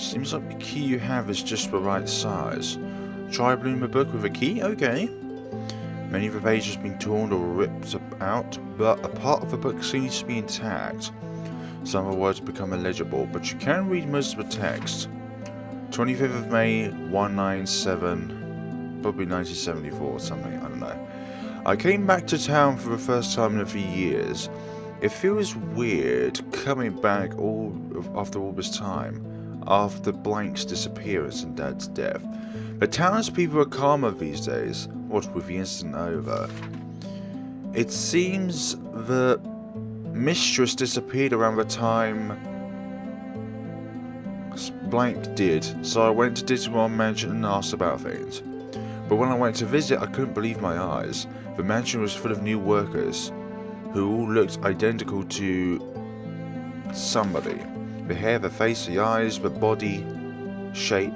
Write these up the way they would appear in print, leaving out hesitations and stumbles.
Seems like the key you have is just the right size. Try opening the book with a key? Okay. Many of the pages have been torn or ripped out, but a part of the book seems to be intact. Some of the words become illegible, but you can read most of the text. 25th of May, 197, probably 1974 or something, I don't know. I came back to town for the first time in a few years. It feels weird coming back after all this time, after Blank's disappearance and Dad's death. The townspeople are calmer these days, what with the incident over. It seems the mistress disappeared around the time Blank did, so I went to Digimon Mansion and asked about things. But when I went to visit, I couldn't believe my eyes. The mansion was full of new workers, who all looked identical to somebody. The hair, the face, the eyes, the body shape.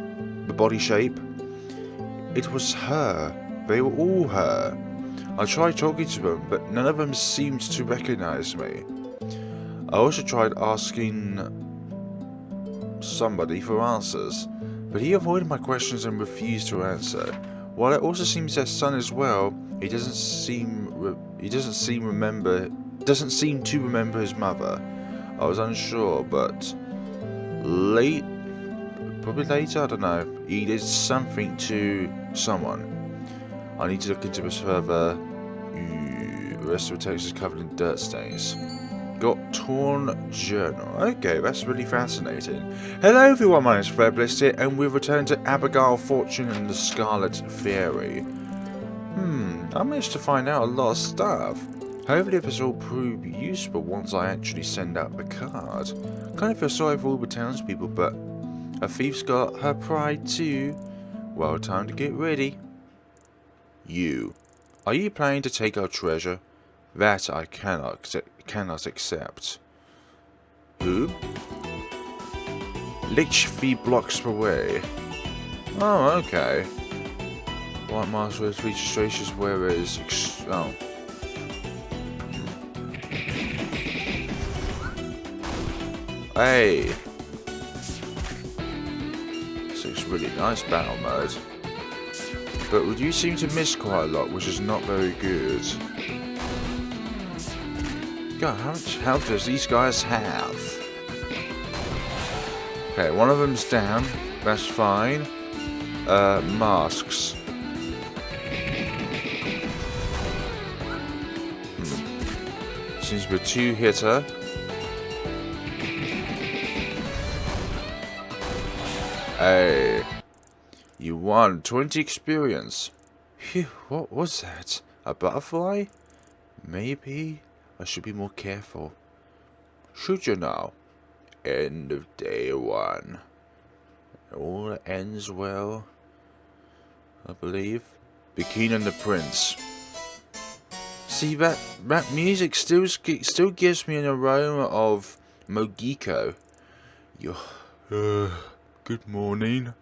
It was her. They were all her. I tried talking to them, but none of them seemed to recognize me. I also tried asking somebody for answers, but he avoided my questions and refused to answer. While it also seems their son as well, he doesn't seem to remember his mother. I was unsure, but probably later, I don't know. He did something to someone. I need to look into this further. The rest of the text is covered in dirt stains. Got torn journal. Okay, that's really fascinating. Hello everyone, my name is FlareBlitzed here, and we've returned to Abigail Fortune and the Scarlet Fairy. I managed to find out a lot of stuff. Hopefully this will prove useful once I actually send out the card. Kind of feel sorry for all the townspeople, but a thief's got her pride too. Well, time to get ready. You. Are you planning to take our treasure? That I cannot accept. Who? Lich 3 blocks away. Oh, okay. White mask with registrations where is oh. Hey. This looks really nice battle mode. But you seem to miss quite a lot, which is not very good. God, how much health does these guys have? Okay, one of them's down. That's fine. Masks. Seems to be a two-hitter. Hey. You won 20 experience. Phew, what was that? A butterfly? Maybe I should be more careful. Should you now? End of day 1. All ends well, I believe. Bikini and the Prince. See, that music still gives me an aroma of Mogiko. Good morning.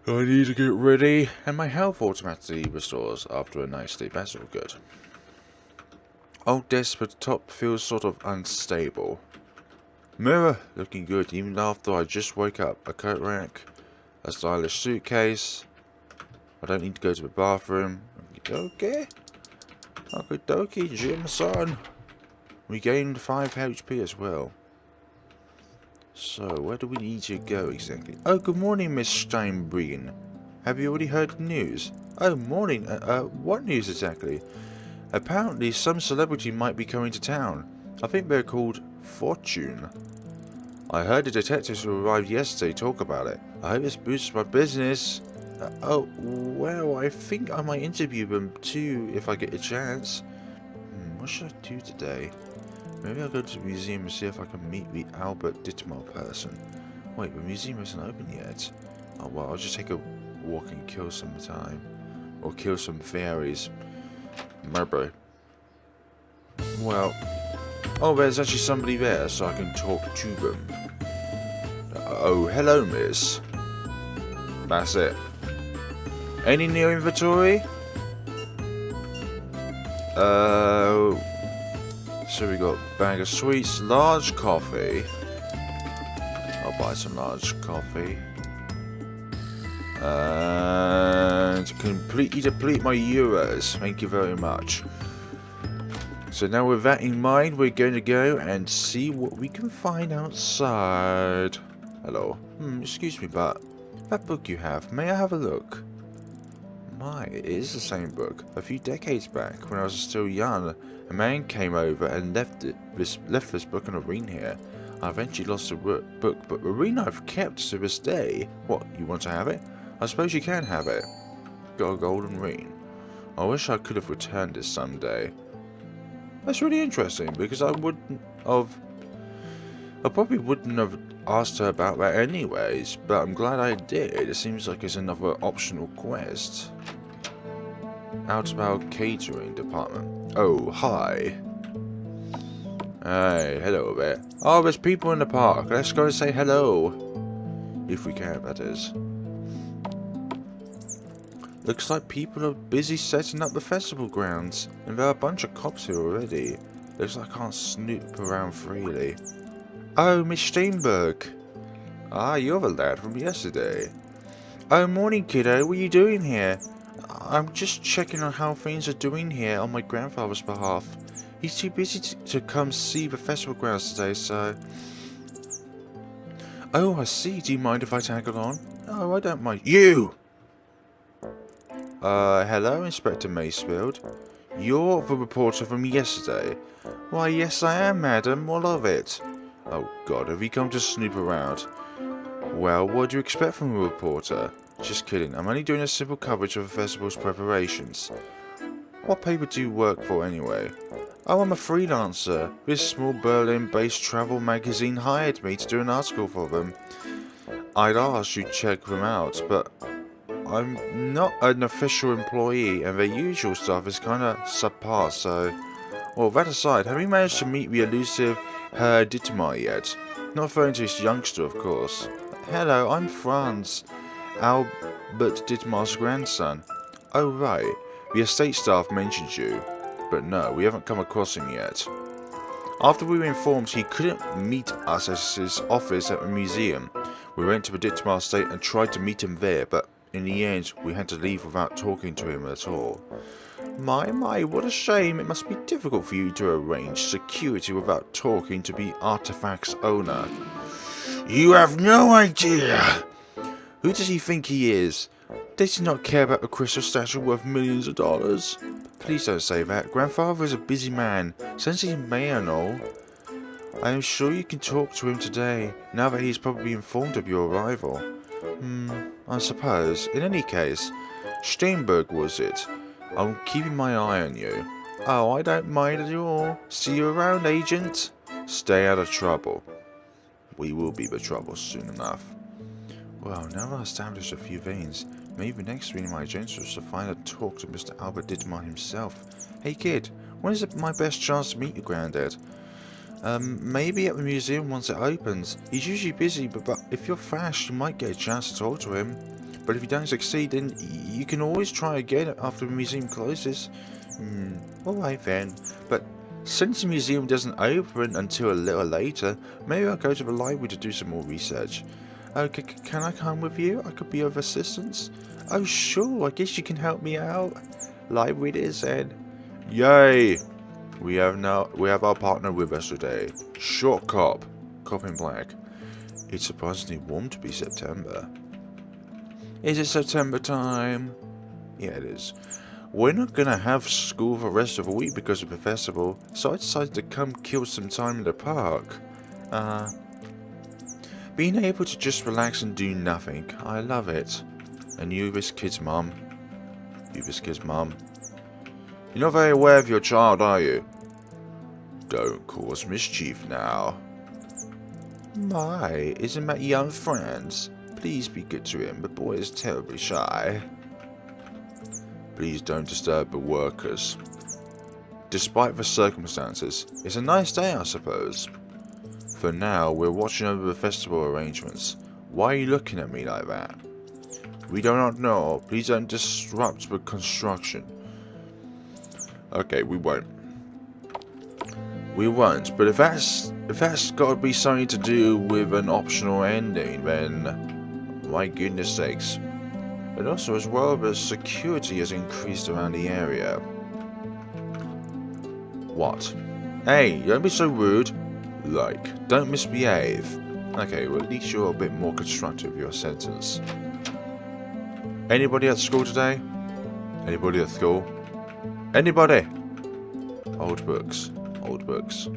I need to get ready, and my health automatically restores after a nice sleep. That's all good. Old desk, but the top feels sort of unstable. Mirror, looking good even after I just woke up. A coat rack, a stylish suitcase. I don't need to go to the bathroom. Okay. Okie Jim-san. Regained 5 HP as well. So, where do we need to go exactly? Oh, good morning, Miss Steinbreen. Have you already heard the news? Oh, morning. What news exactly? Apparently, some celebrity might be coming to town. I think they're called Fortune. I heard the detectives who arrived yesterday talk about it. I hope this boosts my business. Oh, well, I think I might interview them too if I get a chance. What should I do today? Maybe I'll go to the museum and see if I can meet the Albert Ditmar person. Wait, the museum isn't open yet. Oh well, I'll just take a walk and kill some time. Or kill some fairies. Maybe. Well. Oh, there's actually somebody there, so I can talk to them. Oh, hello, miss. That's it. Any new inventory? So we got bag of sweets, large coffee, buy some large coffee. And completely deplete my euros. Thank you very much. So now with that in mind, we're going to go and see what we can find outside. Hello. Excuse me, but that book you have, may I have a look? My, it is the same book. A few decades back, when I was still young, a man came over and left this book in a ring here. I eventually lost the book, but the ring I've kept to this day. What, you want to have it? I suppose you can have it. Got a golden ring. I wish I could have returned it someday. That's really interesting, because I probably wouldn't have asked her about that anyways, but I'm glad I did. It seems like it's another optional quest. Out of our catering department. Oh, hi. Hey, hello there. Oh, there's people in the park. Let's go and say hello. If we can, that is. Looks like people are busy setting up the festival grounds, and there are a bunch of cops here already. Looks like I can't snoop around freely. Oh, Miss Steinberg. Ah, you're the lad from yesterday. Oh, morning, kiddo. What are you doing here? I'm just checking on how things are doing here on my grandfather's behalf. He's too busy to come see the festival grounds today, so... Oh, I see. Do you mind if I tag along? Oh, I don't mind. You! Hello, Inspector Macefield. You're the reporter from yesterday. Why, yes I am, madam. What of it? Oh, God, have you come to snoop around? Well, what do you expect from a reporter? Just kidding. I'm only doing a simple coverage of the festival's preparations. What paper do you work for, anyway? Oh, I'm a freelancer. This small Berlin-based travel magazine hired me to do an article for them. I'd asked you to check them out, but I'm not an official employee, and their usual stuff is kinda subpar, so... Well, that aside, have you managed to meet the elusive Herr Dittmar yet? Not referring to his youngster, of course. Hello, I'm Franz, Albert Dittmar's grandson. Oh, right. The estate staff mentioned you, but no, we haven't come across him yet. After we were informed he couldn't meet us at his office at the museum, we went to the Dittmar estate and tried to meet him there, but in the end, we had to leave without talking to him at all. My, what a shame. It must be difficult for you to arrange security without talking to the artifact's owner. You have no idea! Who does he think he is? Does he not care about a crystal statue worth millions of dollars? Please don't say that. Grandfather is a busy man, sensitive man and all. I am sure you can talk to him today, now that he's probably informed of your arrival. I suppose. In any case, Steinberg was it? I'm keeping my eye on you. Oh, I don't mind at all. See you around, agent. Stay out of trouble. We will be the trouble soon enough. Well, now that I've established a few things, maybe next week my agenda is to find a talk to Mr. Albert Dittmar himself. Hey kid, when is it my best chance to meet your granddad? Maybe at the museum once it opens. He's usually busy, but if you're fast, you might get a chance to talk to him. But if you don't succeed, then you can always try again after the museum closes. Alright then. But since the museum doesn't open until a little later, maybe I'll go to the library to do some more research. Okay, can I come with you? I could be of assistance. Oh sure, I guess you can help me out. Library it is then. Yay! We have our partner with us today. Short Cop in black. It's surprisingly warm to be September. Is it September time? Yeah, it is. We're not gonna have school for the rest of the week because of the festival, so I decided to come kill some time in the park. Being able to just relax and do nothing, I love it. And you, this kid's mum. You're not very aware of your child, are you? Don't cause mischief now. My, isn't that young Franz? Please be good to him, the boy is terribly shy. Please don't disturb the workers. Despite the circumstances, it's a nice day, I suppose. For now, we're watching over the festival arrangements. Why are you looking at me like that? We do not know. Please don't disrupt the construction. Okay, we won't. We won't, but if that's if that's got to be something to do with an optional ending, then my goodness sakes. And also, as well, the security has increased around the area. What? Hey, don't be so rude. Like, don't misbehave. Okay, well, at least you're a bit more constructive with your sentence. Anybody at school today? Anybody at school? Anybody? Old books. Old books.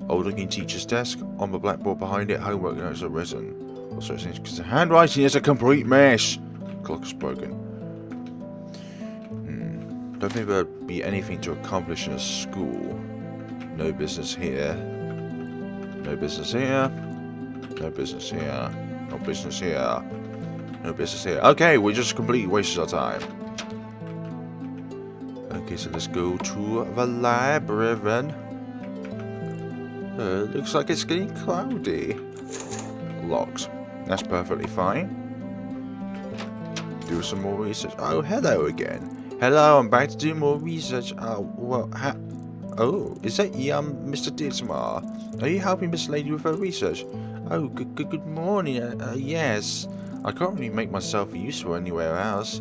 Old looking teacher's desk. On the blackboard behind it, homework notes are written. Also, because the handwriting is a complete mess. Clock is broken. Don't think there'd be anything to accomplish in a school. No business here. No business here. No business here. No business here. No business here. Okay, we're just completely wasting our time. Okay, so let's go to the library then. Looks like it's getting cloudy. Locked. That's perfectly fine. Do some more research. Oh, hello again. Hello, I'm back to do more research. Well, oh, is that you, Mr. Dittmar? Are you helping Miss Lady with her research? Oh, good morning. Yes. I can't really make myself useful anywhere else.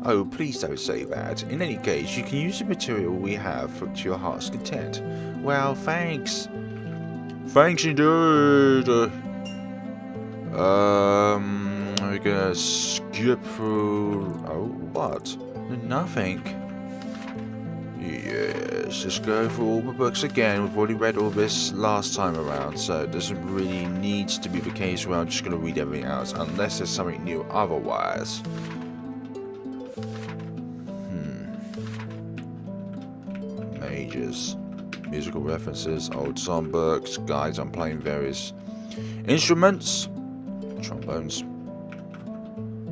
Oh, please don't say that. In any case, you can use the material we have to your heart's content. Well, thanks. Thanks indeed. We're gonna skip through. Oh, what? Nothing. Yes, let's go through all the books again. We've already read all this last time around, so it doesn't really need to be the case where I'm just gonna read everything else, unless there's something new otherwise. Majors. Musical references, old songbooks, guides on playing various instruments, trombones,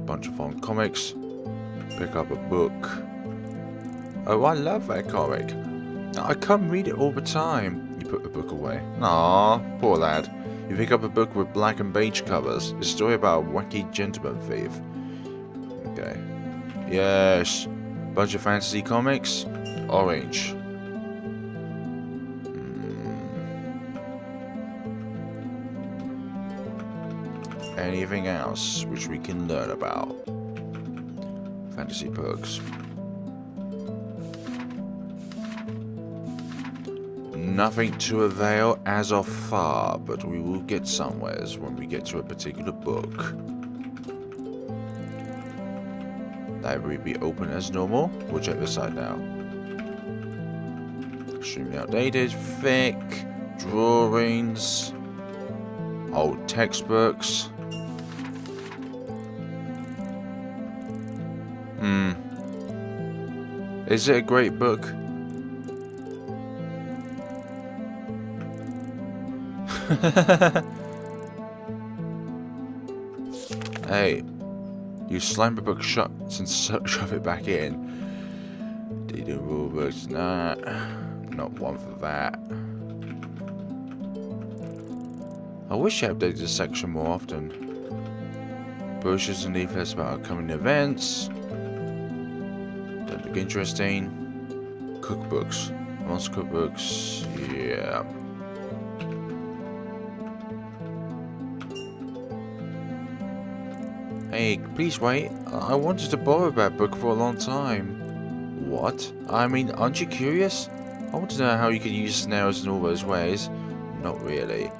bunch of fun comics, pick up a book. Oh, I love that comic. I come read it all the time. You put the book away. Aww, poor lad. You pick up a book with black and beige covers. It's a story about a wacky gentleman thief. Okay. Yes. Bunch of fantasy comics. Orange. Anything else which we can learn about? Fantasy books. Nothing to avail as of far, but we will get somewheres when we get to a particular book. Library be open as normal. We'll check this side now. Extremely outdated, thick, drawings, old textbooks. Is it a great book? Hey, you slam the book shut and shove it back in. Do you do rule books? Nah, not one for that. I wish I updated this section more often. Brochures and leaflets about upcoming events. Don't look interesting. Cookbooks. Monster cookbooks. Yeah. Hey, please wait. I wanted to borrow that book for a long time. What? I mean, aren't you curious? I want to know how you could use snails in all those ways. Not really.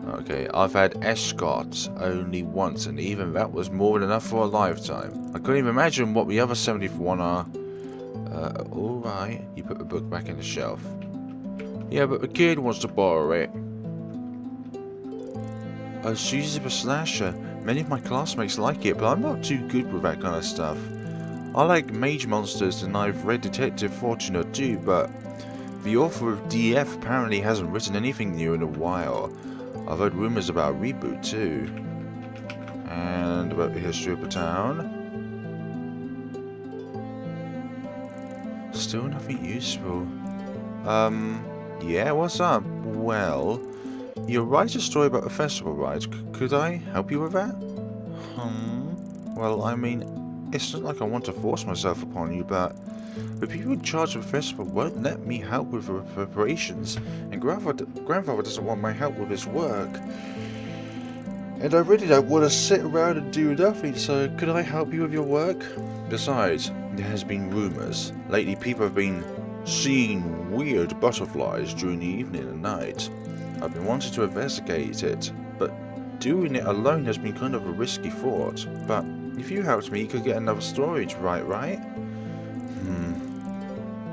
Okay, I've had escorts only once, and even that was more than enough for a lifetime. I couldn't even imagine what the other 71 are. Alright. You put the book back in the shelf. Yeah, but the kid wants to borrow it. Oh, Susie the Slasher. Many of my classmates like it, but I'm not too good with that kind of stuff. I like mage monsters, and I've read Detective Fortune or two, but the author of DF apparently hasn't written anything new in a while. I've heard rumors about a reboot too. And about the history of the town. Still nothing useful. Yeah, what's up? Well, you write a story about a festival, right? Could I help you with that? Well, I mean, it's not like I want to force myself upon you, but The people in charge of the festival won't let me help with the preparations, and grandfather doesn't want my help with his work. And I really don't want to sit around and do nothing, so could I help you with your work? Besides, there has been rumours. Lately people have been seeing weird butterflies during the evening and night. I've been wanting to investigate it, but doing it alone has been kind of a risky thought. But if you helped me, you could get another story to write, right?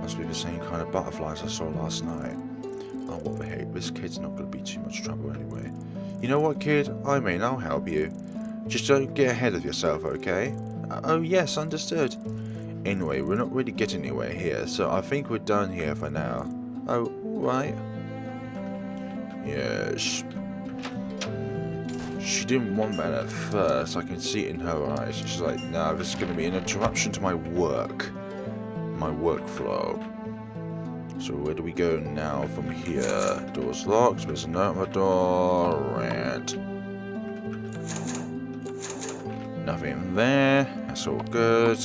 Must be the same kind of butterflies I saw last night. Oh, what the heck, this kid's not going to be too much trouble anyway. You know what, kid? I'll help you. Just don't get ahead of yourself, okay? Oh yes, understood. Anyway, we're not really getting anywhere here, so I think we're done here for now. Oh, alright. Yes. She didn't want that at first, I can see it in her eyes. She's like, no, this is going to be an interruption to my work. My workflow. So where do we go now from here? Door's locked, there's a note on the door, and nothing there, that's all good.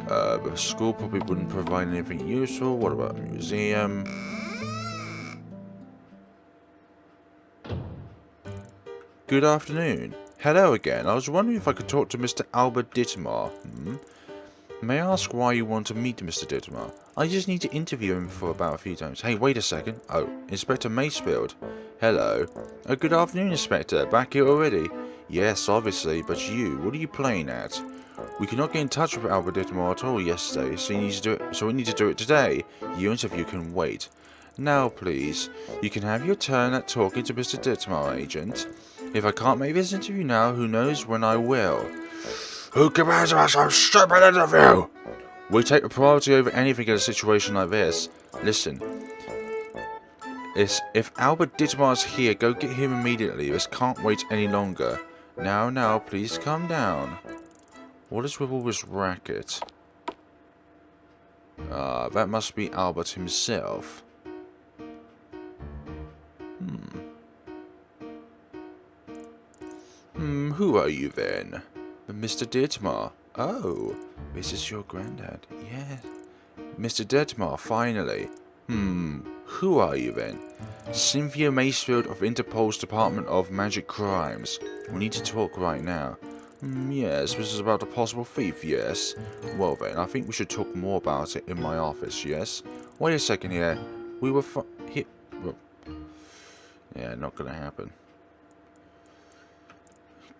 The school probably wouldn't provide anything useful. What about a museum? Good afternoon. Hello again. I was wondering if I could talk to Mr. Albert Dittmar. May I ask why you want to meet Mr. Dittmar? I just need to interview him for about a few times. Hey, wait a second. Oh, Inspector Macefield. Hello. Oh, good afternoon, Inspector. Back here already? Yes, obviously, but you, what are you playing at? We could not get in touch with Albert Dittmar at all yesterday, so we need to do it today. Your interview can wait. Now, please, you can have your turn at talking to Mr. Dittmar, Agent. If I can't make this interview now, who knows when I will. Who commands us a stupid interview? We take the priority over anything in a situation like this. Listen, if Albert Dittmar's here, go get him immediately. This can't wait any longer. Now, please calm down. What is with all this racket? That must be Albert himself. Who are you then? Mr. Dittmar. Oh, this is your granddad. Yes. Mr. Dittmar, finally. Who are you then? Cynthia Macefield of Interpol's Department of Magic Crimes. We need to talk right now. Yes, this is about a possible thief, yes. Well then, I think we should talk more about it in my office, yes? Wait a second here. We were here. Well, yeah, not gonna happen.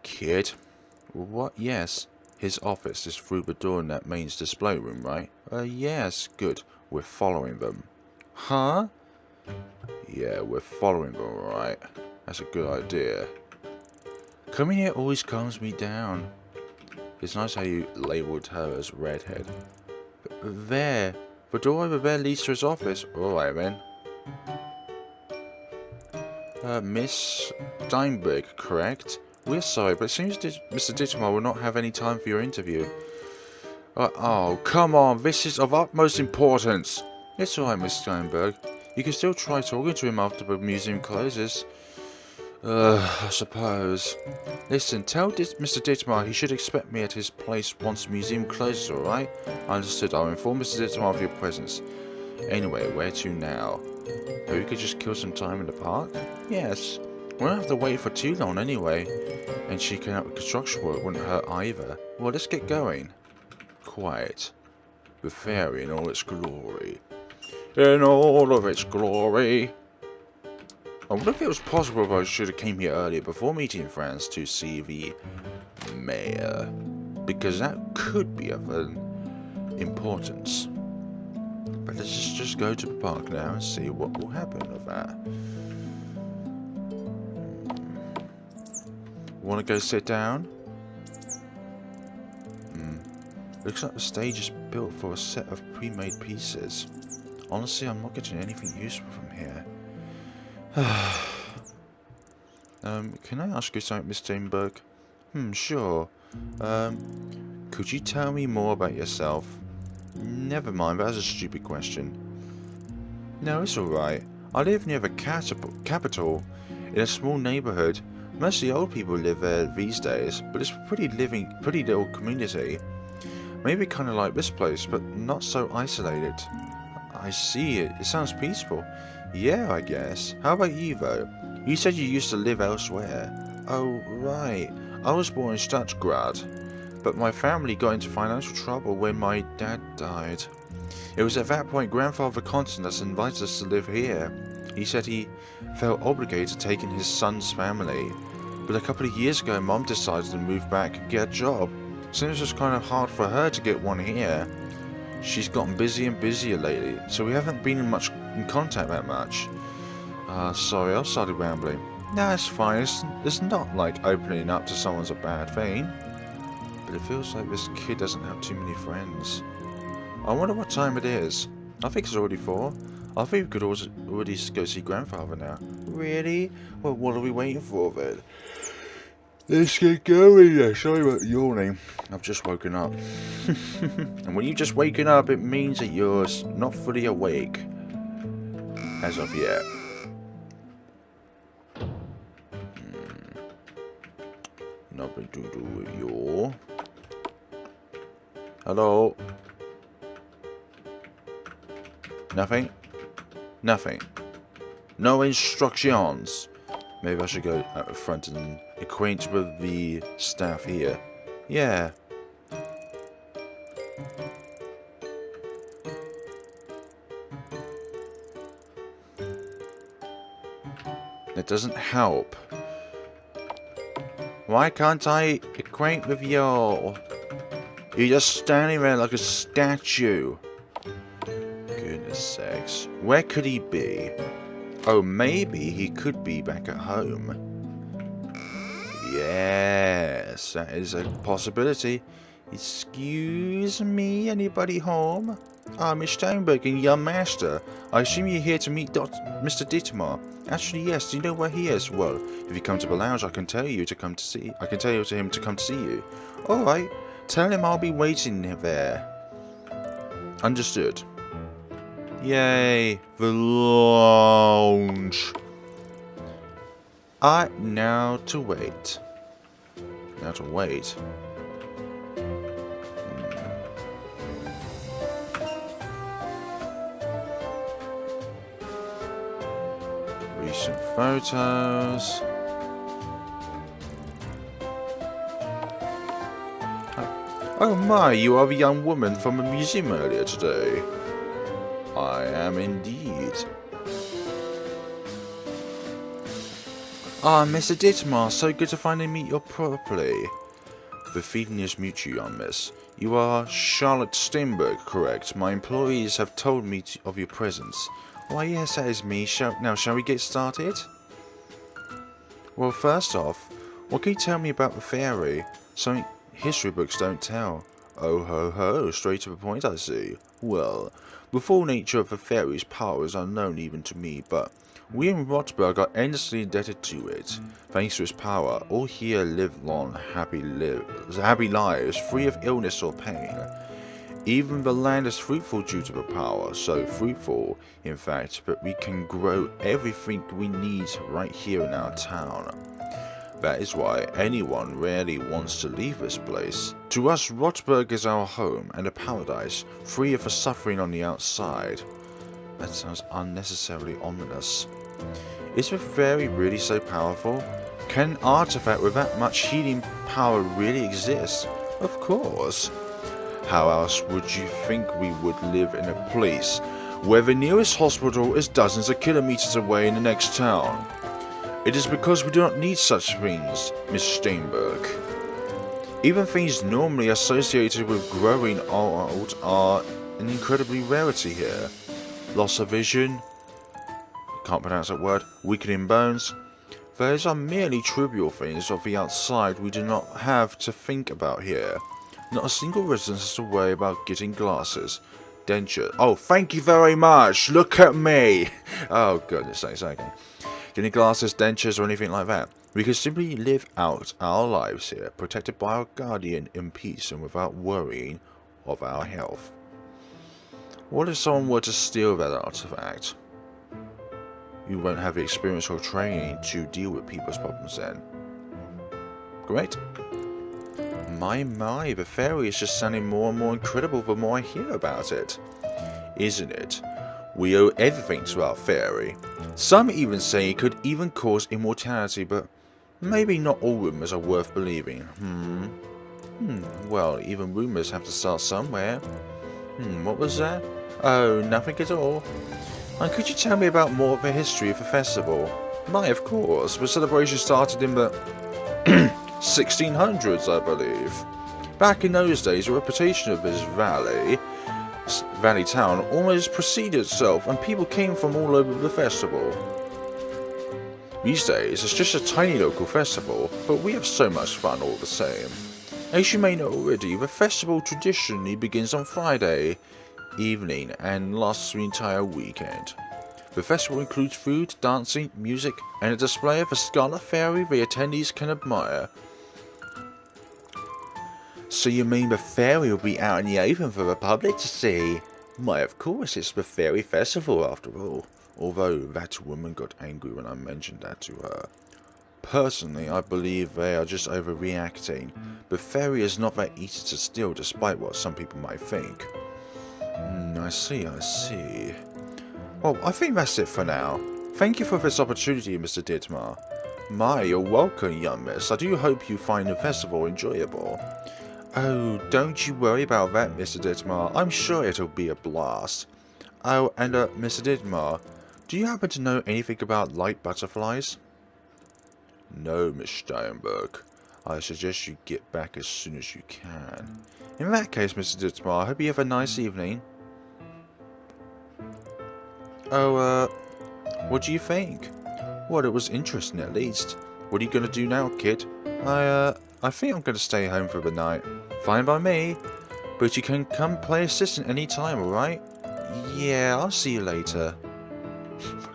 Kid? What? Yes. His office is through the door in that main display room, right? Yes. Good. We're following them. Huh? Yeah, we're following them, alright. That's a good idea. Coming here always calms me down. It's nice how you labelled her as redhead. There. The door over there leads to his office. Alright then. Miss Steinberg, correct? We're sorry, but it seems Mr. Dittmar will not have any time for your interview. Oh, come on, this is of utmost importance. It's alright, Miss Steinberg. You can still try talking to him after the museum closes. I suppose. Listen, tell Mr. Dittmar he should expect me at his place once the museum closes, alright? Understood. I'll inform Mr. Dittmar of your presence. Anyway, where to now? Maybe we could just kill some time in the park? Yes. We won't have to wait for too long anyway. And she can help with construction work, wouldn't hurt either. Well, let's get going. Quiet. The fairy in all its glory. In all of its glory. I wonder if it was possible if I should have came here earlier before meeting Franz to see the mayor. Because that could be of importance. But let's just go to the park now and see what will happen with that. Want to go sit down? Looks like the stage is built for a set of pre-made pieces. Honestly, I'm not getting anything useful from here. Can I ask you something, Miss Steinberg? Sure. Could you tell me more about yourself? Never mind, that's a stupid question. No, it's alright. I live near the capital, in a small neighbourhood. Most of the old people live there these days, but it's a pretty little community. Maybe kind of like this place, but not so isolated. I see it. It sounds peaceful. Yeah, I guess. How about you, though? You said you used to live elsewhere. Oh, right. I was born in Stuttgart, but my family got into financial trouble when my dad died. It was at that point Grandfather Constance invited us to live here. He said he felt obligated to take in his son's family. But a couple of years ago, Mom decided to move back and get a job. Since it was kind of hard for her to get one here, she's gotten busier and busier lately, so we haven't been in contact that much. Sorry, I started rambling. Nah, it's fine. It's not like opening up to someone's a bad thing. But it feels like this kid doesn't have too many friends. I wonder what time it is. I think it's already 4. I think we could already go see Grandfather now. Really? Well, what are we waiting for then? Let's get going there. Sorry about yawning. I've just woken up. And when you've just waken up, it means that you're not fully awake. As of yet. Nothing to do with you. Hello? Nothing? Nothing. No instructions. Maybe I should go out the front and acquaint with the staff here. Yeah. That doesn't help. Why can't I acquaint with you? You're just standing there like a statue. Goodness sakes. Where could he be? Oh, maybe he could be back at home. Yes, that is a possibility. Excuse me, anybody home? Miss Steinberg and young master. I assume you're here to meet Mr. Dittmar. Actually, yes. Do you know where he is? Well, if you come to the lounge, I can tell you to come to see. I can tell you to him to come to see you. All right. Tell him I'll be waiting there. Understood. Yay, the lounge. Now to wait. Now to wait. Recent photos. Oh my, you are the young woman from the museum earlier today. I am indeed. Mr. Dittmar, so good to finally meet you properly. The feeling is mutual, young miss. You are Charlotte Steinberg, correct? My employees have told me of your presence. Why, yes, that is me. Now, shall we get started? Well, first off, what can you tell me about the fairy? Something history books don't tell. Oh ho ho, straight to the point, I see. Well, the full nature of the fairy's power is unknown even to me, but we in Rotberg are endlessly indebted to it. Thanks to its power, all here live long, happy lives, free of illness or pain. Even the land is fruitful due to the power, so fruitful, in fact, that we can grow everything we need right here in our town. That is why anyone rarely wants to leave this place. To us, Rotberg is our home and a paradise, free of the suffering on the outside. That sounds unnecessarily ominous. Is the fairy really so powerful? Can an artifact with that much healing power really exist? Of course. How else would you think we would live in a place where the nearest hospital is dozens of kilometers away in the next town? It is because we do not need such things, Miss Steinberg. Even things normally associated with growing old are an incredibly rarity here. Loss of vision, can't pronounce that word, weakening bones. Those are merely trivial things of the outside we do not have to think about here. Not a single resident has to worry about getting glasses, denture. Oh, thank you very much. Look at me. Oh, goodness sakes, okay. Getting glasses, dentures, or anything like that. We can simply live out our lives here, protected by our guardian in peace and without worrying of our health. What if someone were to steal that artifact? You won't have the experience or training to deal with people's problems then. Correct? My, the fairy is just sounding more and more incredible the more I hear about it. Isn't it? We owe everything to our fairy. Some even say it could even cause immortality, but maybe not all rumours are worth believing. Well, even rumours have to start somewhere. What was that? Oh, nothing at all. And could you tell me about more of the history of the festival? My, of course. The celebration started in the 1600s, I believe. Back in those days, the reputation of this valley town almost preceded itself, and people came from all over the festival. These days, it's just a tiny local festival, but we have so much fun all the same. As you may know already, the festival traditionally begins on Friday evening and lasts the entire weekend. The festival includes food, dancing, music, and a display of the Scarlet Fairy the attendees can admire. So you mean the fairy will be out in the open for the public to see? Why, of course, it's the fairy festival after all. Although that woman got angry when I mentioned that to her. Personally, I believe they are just overreacting. The fairy is not that easy to steal, despite what some people might think. I see. Well, I think that's it for now. Thank you for this opportunity, Mr. Dittmar. My, you're welcome, young miss. I do hope you find the festival enjoyable. Oh, don't you worry about that, Mr. Dittmar. I'm sure it'll be a blast. Oh, and Mr. Dittmar, do you happen to know anything about light butterflies? No, Miss Steinberg. I suggest you get back as soon as you can. In that case, Mr. Dittmar, I hope you have a nice evening. Oh, what do you think? Well, it was interesting at least. What are you gonna do now, kid? I think I'm gonna stay home for the night. Fine by me. But you can come play assistant any time, alright? Yeah, I'll see you later.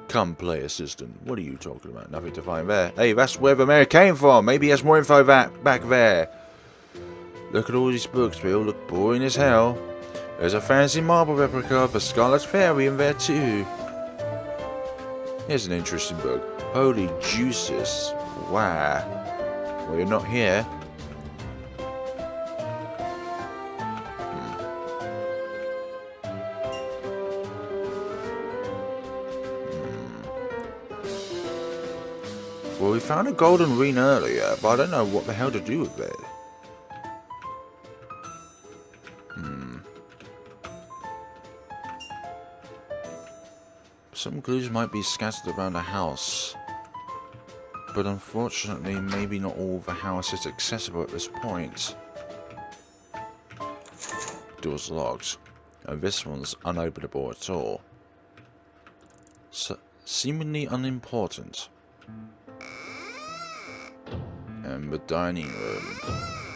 Come play assistant. What are you talking about? Nothing to find there. Hey, that's where the mayor came from. Maybe he has more info back there. Look at all these books. They all look boring as hell. There's a fancy marble replica of the Scarlet Fairy in there too. Here's an interesting book. Holy juices. Wow. Well, you're not here. Well, we found a golden ring earlier, but I don't know what the hell to do with it. Some clues might be scattered around the house, but unfortunately, maybe not all the house is accessible at this point. Door's locked, and this one's unopenable at all. So, seemingly unimportant. And the dining room,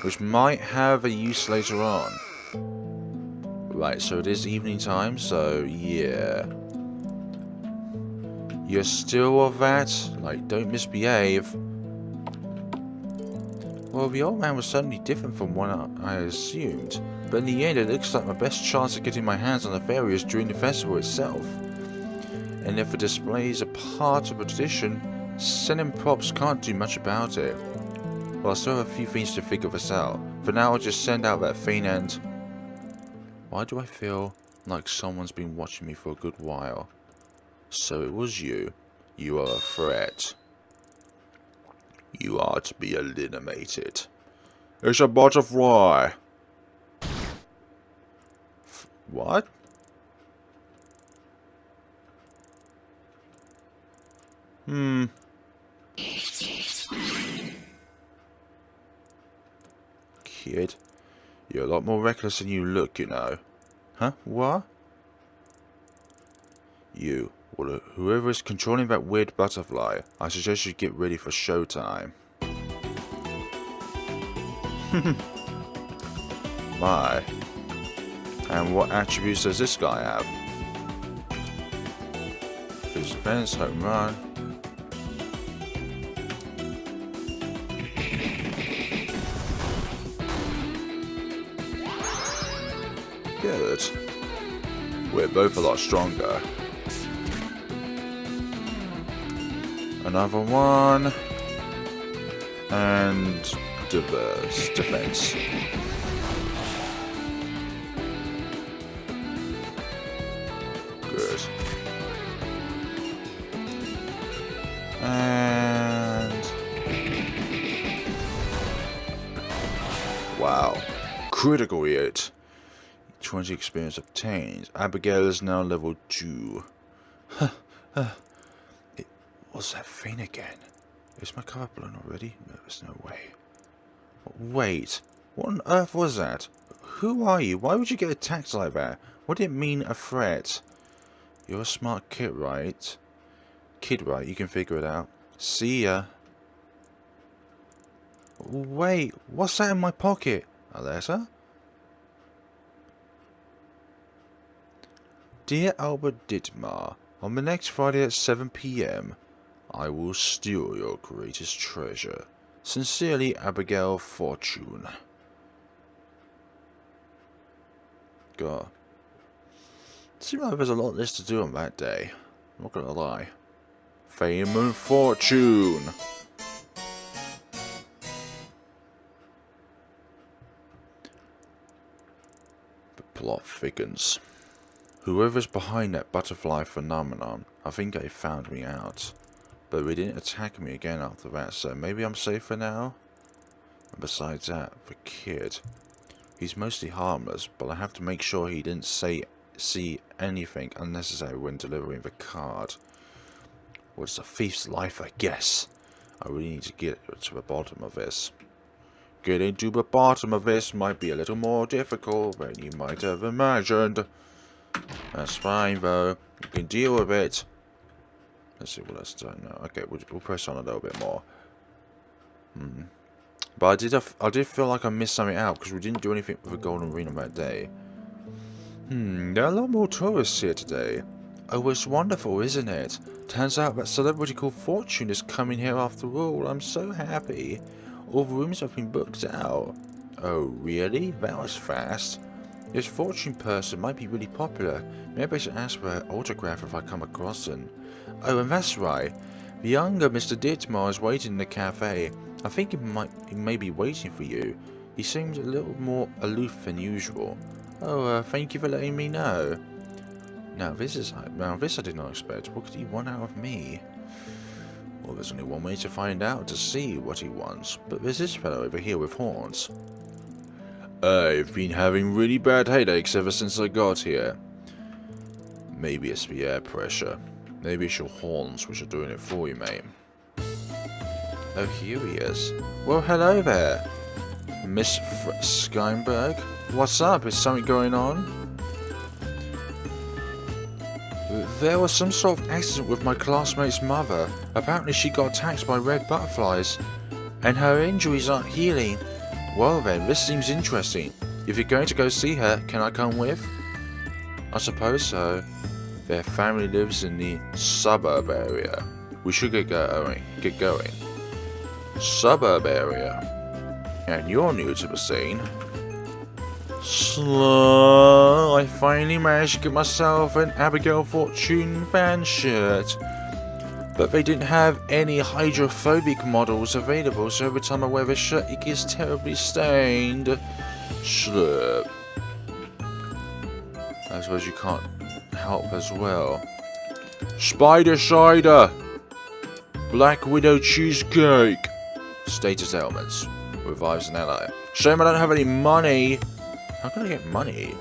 which might have a use later on. Right, so it is evening time, so yeah. You're still of that? Like, don't misbehave. Well, the old man was certainly different from what I assumed, but in the end it looks like my best chance of getting my hands on the fairy is during the festival itself. And if the display is a part of a tradition, selling props can't do much about it. Well, I still have a few things to figure this out. For now, I'll just send out that thing and... Why do I feel like someone's been watching me for a good while? So it was you. You are a threat. You are to be eliminated. It's a butterfly. What? Kid, you're a lot more reckless than you look, you know. Huh? What? You, well, whoever is controlling that weird butterfly, I suggest you get ready for showtime. My. And what attributes does this guy have? Physical defense, home run. Good. We're both a lot stronger. Another one. And defense. Good. And wow, critical hit. 20 experience obtained. Abigail is now level 2. What's that thing again? Is my cover blown already? No, there's no way. Wait, what on earth was that? Who are you? Why would you get attacked like that? What did it mean, a threat? You're a smart kid, right? You can figure it out. See ya. Wait, what's that in my pocket? A letter? Dear Albert Dittmar, on the next Friday at 7 PM, I will steal your greatest treasure. Sincerely, Abigail Fortune. God. Seems like there's a lot less to do on that day. I'm not gonna lie. Fame and fortune! The plot thickens. Whoever's behind that butterfly phenomenon, I think they found me out. But they didn't attack me again after that, so maybe I'm safe for now? And besides that, the kid. He's mostly harmless, but I have to make sure he didn't see anything unnecessary when delivering the card. Well, it's a thief's life, I guess. I really need to get to the bottom of this. Getting to the bottom of this might be a little more difficult than you might have imagined. That's fine, though. You can deal with it. Let's see what that's done now. Okay, we'll press on a little bit more. But I did feel like I missed something out because we didn't do anything with the golden ring on that day. There are a lot more tourists here today. Oh, it's wonderful, isn't it? Turns out that celebrity called Fortune is coming here after all. I'm so happy. All the rooms have been booked out. Oh, really? That was fast. This Fortune person might be really popular. Maybe I should ask for her autograph if I come across him. Oh, and that's right. The younger Mr. Dittmar is waiting in the cafe. I think he may be waiting for you. He seems a little more aloof than usual. Oh, thank you for letting me know. Now this I did not expect. What could he want out of me? Well, there's only one way to find out, to see what he wants. But there's this fellow over here with horns. I've been having really bad headaches ever since I got here. Maybe it's the air pressure. Maybe it's your horns which are doing it for you, mate. Oh, here he is. Well, hello there, Miss Steinberg. What's up? Is something going on? There was some sort of accident with my classmate's mother. Apparently she got attacked by red butterflies, and her injuries aren't healing. Well then, this seems interesting. If you're going to go see her, can I come with? I suppose so. Their family lives in the suburb area. We should get going. Suburb area. And you're new to the scene. Slow. I finally managed to get myself an Abigail Fortune fan shirt. But they didn't have any hydrophobic models available, so every time I wear the shirt it gets terribly stained. Slurp. I suppose you can't help as well. Spider cider. Black Widow cheesecake. Status ailments. Revives an ally. Shame I don't have any money. How can I get money?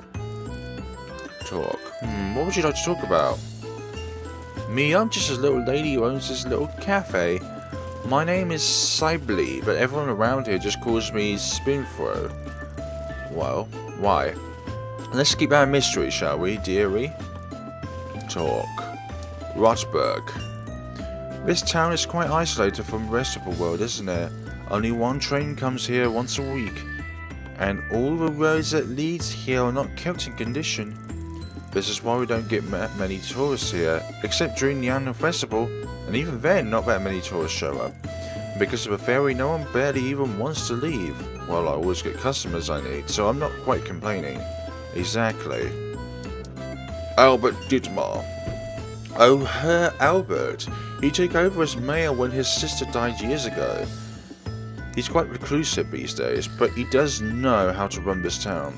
Talk. What would you like to talk about? Me, I'm just a little lady who owns this little cafe. My name is Sibley, but everyone around here just calls me Spinthrow. Well, why? Let's keep our mystery, shall we, dearie? Talk. Rotberg. This town is quite isolated from the rest of the world, isn't it? Only one train comes here once a week, and all the roads that leads here are not kept in condition. This is why we don't get many tourists here, except during the annual festival, and even then not that many tourists show up. Because of the ferry, no one barely even wants to leave. Well, I always get customers I need, so I'm not quite complaining. Exactly. Albert Dittmar. Oh, Herr Albert. He took over as mayor when his sister died years ago. He's quite reclusive these days, but he does know how to run this town.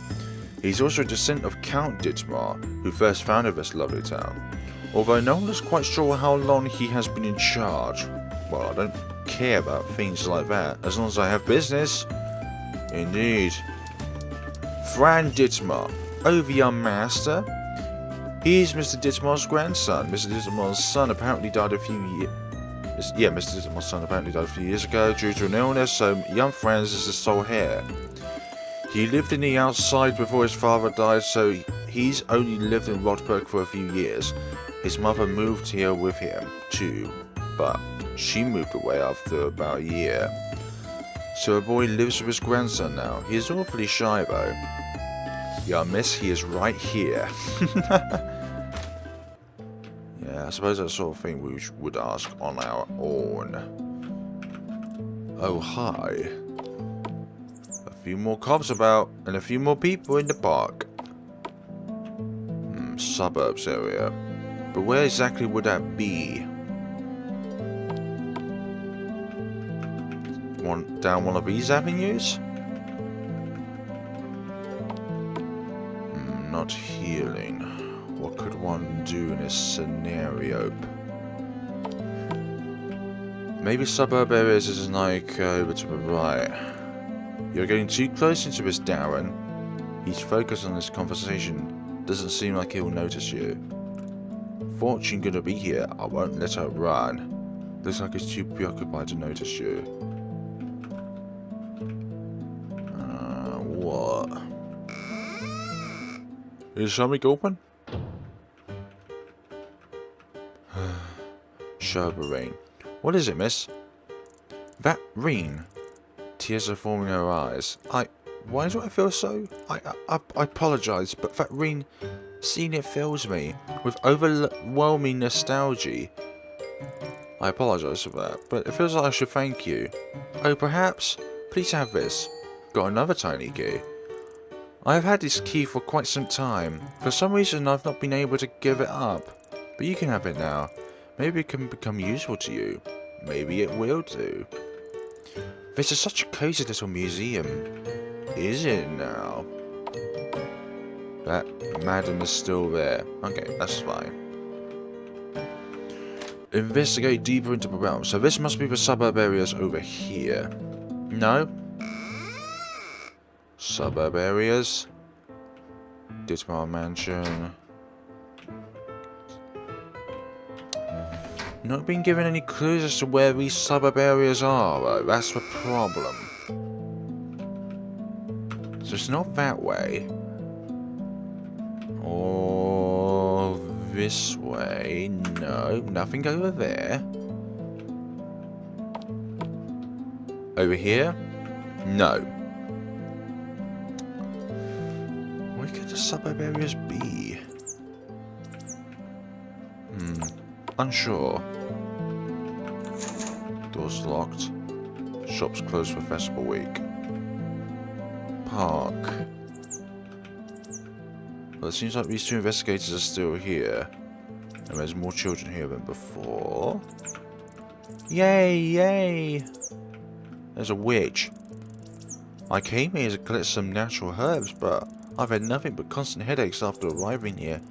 He's also a descendant of Count Dietmar, who first founded this lovely town. Although no one is quite sure how long he has been in charge. Well, I don't care about things like that, as long as I have business. Indeed. Franz Dietmar, over young master. He's Mr. Dietmar's grandson. Mr. Dietmar's son apparently died a few years. Yeah, Mr. Dietmar's son apparently died a few years ago due to an illness, so young Franz is the sole heir. He lived in the outside before his father died, so he's only lived in Rotberg for a few years. His mother moved here with him, too, but she moved away after about a year. So the boy lives with his grandson now. He is awfully shy, though. Yeah, miss, he is right here. Yeah, I suppose that's the sort of thing we would ask on our own. Oh, hi. A few more cops about, and a few more people in the park. Suburbs area. But where exactly would that be? Down one of these avenues? Not healing. What could one do in this scenario? Maybe suburb areas is like over to the right. You're getting too close into this, Darren. He's focused on this conversation. Doesn't seem like he'll notice you. Fortune gonna be here. I won't let her run. Looks like he's too preoccupied to notice you. What? Is something open? Rain. What is it, miss? That rain. Tears are forming in her eyes. Why do I feel so? I apologise, but that rain, seeing it fills me with overwhelming nostalgia. I apologise for that, but it feels like I should thank you. Oh, perhaps? Please have this. Got another tiny key. I have had this key for quite some time. For some reason, I've not been able to give it up. But you can have it now. Maybe it can become useful to you. Maybe it will do. This is such a cozy little museum. Is it now? That madam is still there. Okay, that's fine. Investigate deeper into the realm. So this must be the suburb areas over here. No? Suburb areas. Dietmar Mansion. Not been given any clues as to where these suburb areas are, though. That's the problem. So it's not that way. Or this way. No, nothing over there. Over here? No. Where could the suburb areas be? Unsure. Doors locked. Shops closed for festival week. Park. Well, it seems like these two investigators are still here. And there's more children here than before. Yay, yay! There's a witch. I came here to collect some natural herbs, but I've had nothing but constant headaches after arriving here.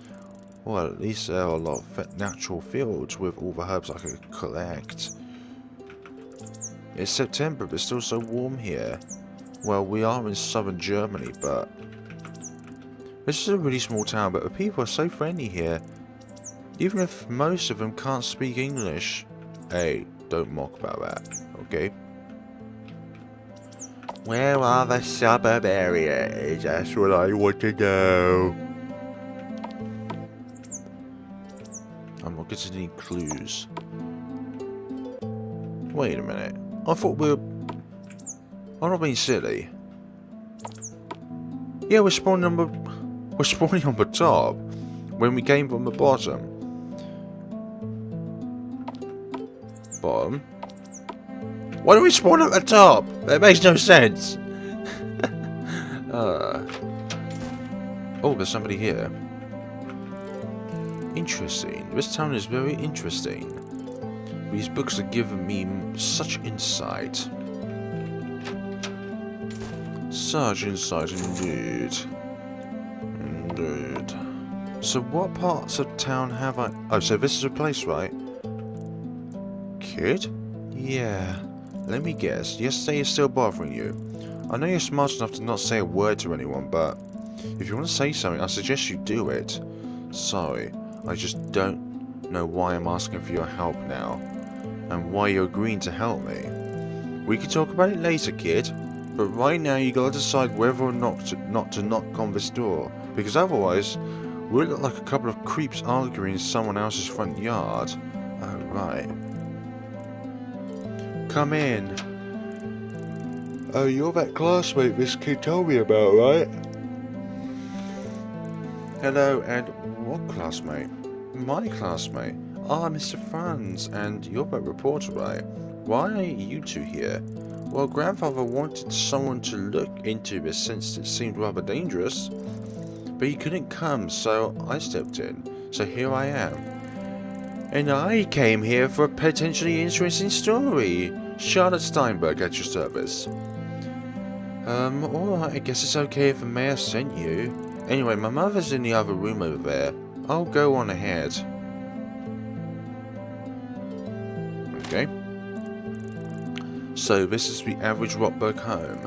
Well, at least there are a lot of natural fields with all the herbs I could collect. It's September, but it's still so warm here. Well, we are in southern Germany, but... This is a really small town, but the people are so friendly here. Even if most of them can't speak English. Hey, don't mock about that, okay? Where are the suburb areas? That's what I want to know. I'm not getting any clues. Wait a minute. I thought we were... I'm not being silly. Yeah, we're spawning on the top when we came from the bottom. Bottom? Why do we spawn at the top? That makes no sense. Oh, there's somebody here. Interesting. This town is very interesting. These books are giving me such insight. Such insight indeed. Indeed. So what parts of town have I... Oh, so this is a place, right? Kid? Yeah. Let me guess. Yesterday is still bothering you. I know you're smart enough to not say a word to anyone, but if you want to say something, I suggest you do it. Sorry, I just don't know why I'm asking for your help now, and why you're agreeing to help me. We can talk about it later, kid, but right now you gotta decide whether or not to knock on this door, because otherwise, we'll look like a couple of creeps arguing in someone else's front yard. Oh, right. Come in. Oh, you're that classmate this kid told me about, right? Hello, and what classmate? My classmate. Ah, Mr. Franz, and you're that reporter, right? Why are you two here? Well, grandfather wanted someone to look into this since it seemed rather dangerous. But he couldn't come, so I stepped in. So here I am. And I came here for a potentially interesting story. Charlotte Steinberg at your service. Alright, I guess it's okay if the mayor sent you. Anyway, my mother's in the other room over there. I'll go on ahead. Okay. So, this is the average Rotberg home.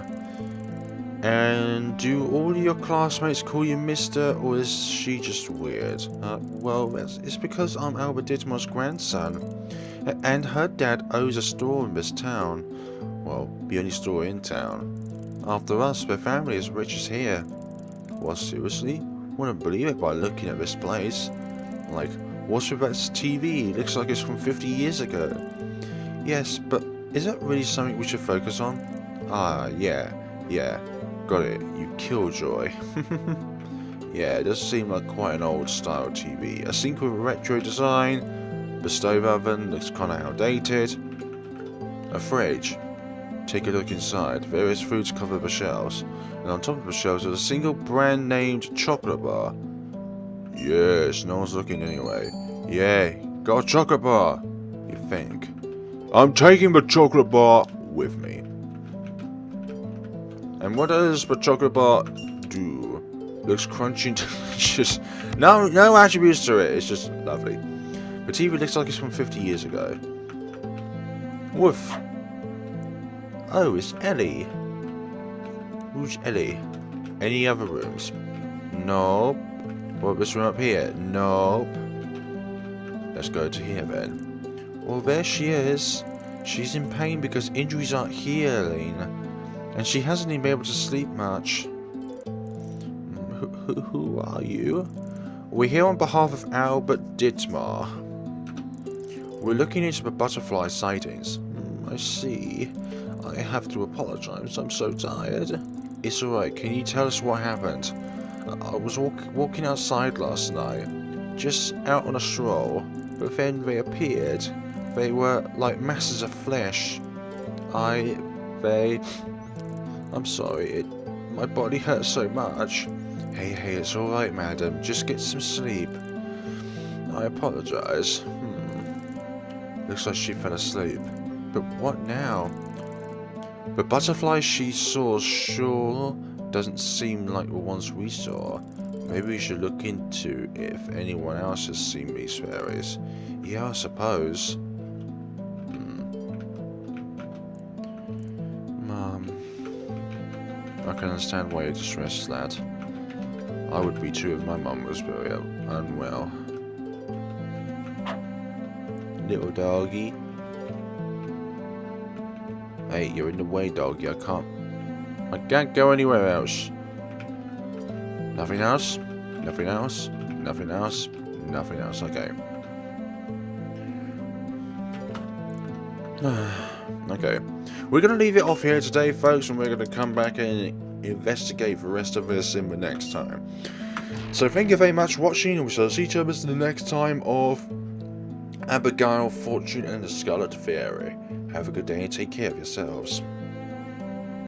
And do all your classmates call you Mister, or is she just weird? Well, it's because I'm Albert Dittmar's grandson. And her dad owns a store in this town. Well, the only store in town. After us, their family is rich as here. What, seriously? Wouldn't believe it by looking at this place. Like, what's with that TV? It looks like it's from 50 years ago. Yes, but is that really something we should focus on? Ah, yeah. Got it. You killjoy. Yeah, it does seem like quite an old style TV. A sink with a retro design. The stove oven looks kinda outdated. A fridge. Take a look inside. Various foods cover the shelves. And on top of the shelves is a single brand named chocolate bar. Yes, no one's looking anyway. Yay, got a chocolate bar. You think. I'm taking the chocolate bar with me. And what does the chocolate bar do? Looks crunchy and delicious. No attributes to it. It's just lovely. The TV looks like it's from 50 years ago. Woof. Oh, it's Ellie. Who's Ellie? Any other rooms? Nope. What about this room up here? Nope. Let's go to here then. Well, there she is. She's in pain because injuries aren't healing. And she hasn't even been able to sleep much. Who are you? We're here on behalf of Albert Dittmar. We're looking into the butterfly sightings. I see. I have to apologize. I'm so tired. It's alright. Can you tell us what happened? I was walking outside last night. Just out on a stroll. But then they appeared. They were like masses of flesh. I'm sorry, my body hurts so much. Hey, it's alright, madam. Just get some sleep. I apologize. Looks like she fell asleep. But what now? The butterflies she saw sure doesn't seem like the ones we saw. Maybe we should look into if anyone else has seen these fairies. Yeah, I suppose. I can understand why you're distressed, lad. I would be too if my mum was very unwell. Little doggy. Hey, you're in the way, doggy. I can't go anywhere else. Nothing else? Nothing else? Nothing else? Nothing else. Okay. Okay. We're going to leave it off here today, folks, and we're going to come back and investigate the rest of this in the next time. So thank you very much for watching, and we shall see each other in the next time of Abigail Fortune and the Scarlet Fairy. Have a good day and take care of yourselves.